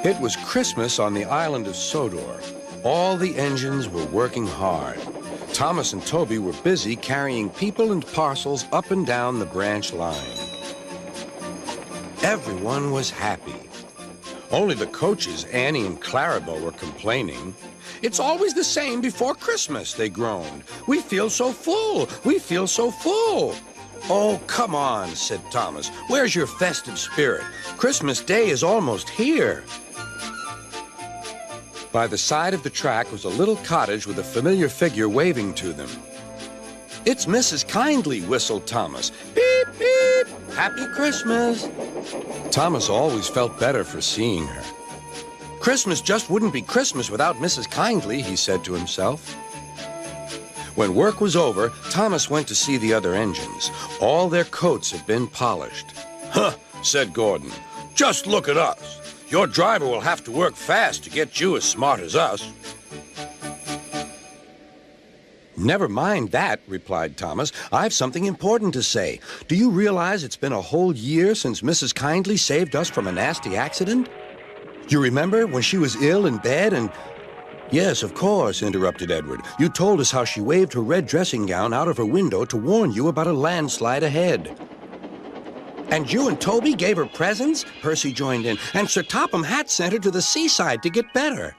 It was Christmas on the island of Sodor. All the engines were working hard. Thomas and Toby were busy carrying people and parcels up and down the branch line. Everyone was happy. Only the coaches, Annie and Clarabelle, were complaining. "It's always the same before Christmas," they groaned. "We feel so full. We feel so full." "Oh, come on," said Thomas. "Where's your festive spirit? Christmas Day is almost here." By the side of the track was a little cottage with a familiar figure waving to them. "It's Mrs. Kindly," whistled Thomas. "Beep, beep! Happy Christmas!" Thomas always felt better for seeing her. "Christmas just wouldn't be Christmas without Mrs. Kindly," he said to himself. When work was over, Thomas went to see the other engines. All their coats had been polished. "Huh," said Gordon. "Just look at us. Your driver will have to work fast to get you as smart as us." "Never mind that," replied Thomas. "I've something important to say. Do you realize it's been a whole year since Mrs. Kindly saved us from a nasty accident? You remember when she was ill in bed and—" "Yes, of course," interrupted Edward. "You told us how she waved her red dressing gown out of her window to warn you about a landslide ahead." "And you and Toby gave her presents?" Percy joined in. "And Sir Topham Hatt sent her to the seaside to get better."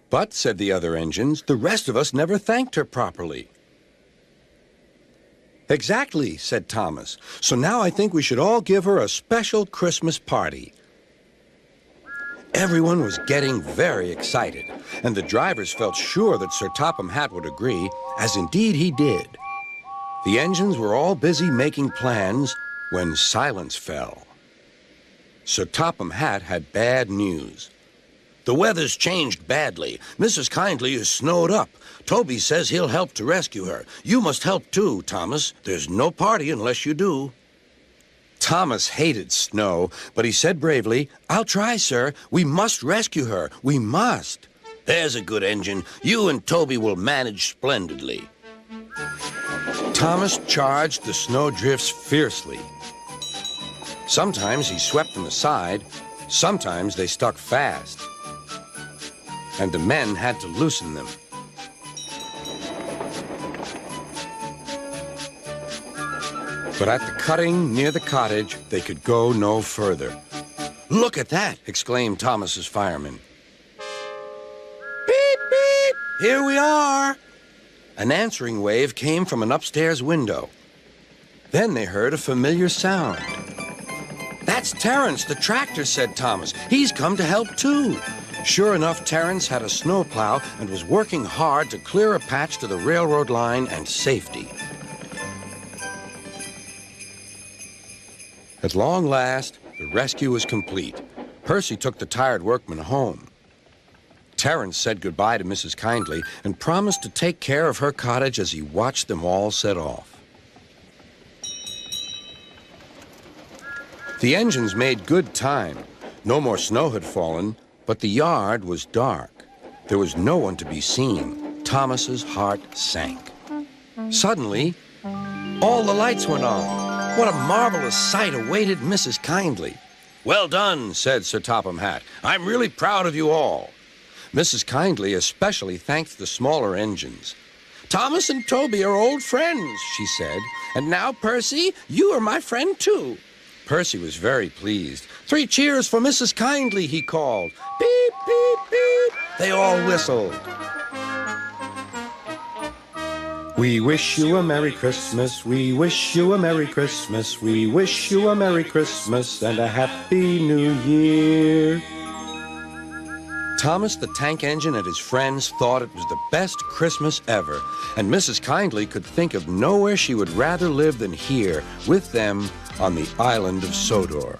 "But," said the other engines, "the rest of us never thanked her properly." "Exactly," said Thomas. "So now I think we should all give her a special Christmas party." Everyone was getting very excited, and the drivers felt sure that Sir Topham Hatt would agree, as indeed he did. The engines were all busy making plans when silence fell. Sir Topham Hatt had bad news. "The weather's changed badly. Mrs. Kindly is snowed up. Toby says he'll help to rescue her. You must help too, Thomas. There's no party unless you do." Thomas hated snow, but he said bravely, "I'll try, sir. We must rescue her. We must." "There's a good engine. You and Toby will manage splendidly." Thomas charged the snowdrifts fiercely. Sometimes he swept them aside, sometimes they stuck fast, and the men had to loosen them. But at the cutting near the cottage, they could go no further. "Look at that!" exclaimed Thomas's fireman. "Beep, beep! Here we are!" An answering wave came from an upstairs window. Then they heard a familiar sound. "That's Terence, the tractor," said Thomas. "He's come to help too." Sure enough, Terence had a snowplow and was working hard to clear a patch to the railroad line and safety. At long last, the rescue was complete. Percy took the tired workmen home. Terence said goodbye to Mrs. Kindly and promised to take care of her cottage as he watched them all set off. The engines made good time. No more snow had fallen, but the yard was dark. There was no one to be seen. Thomas's heart sank. Suddenly, all the lights went on. What a marvelous sight awaited Mrs. Kindly. "Well done," said Sir Topham Hatt. "I'm really proud of you all." Mrs. Kindly especially thanked the smaller engines. "Thomas and Toby are old friends," she said. "And now, Percy, you are my friend too." Percy was very pleased. "3 cheers for Mrs. Kindly," he called. "Beep, beep, beep." They all whistled. "We wish you a Merry Christmas, we wish you a Merry Christmas, we wish you a Merry Christmas and a Happy New Year." Thomas the tank engine and his friends thought it was the best Christmas ever, and Mrs. Kindly could think of nowhere she would rather live than here with them on the island of Sodor.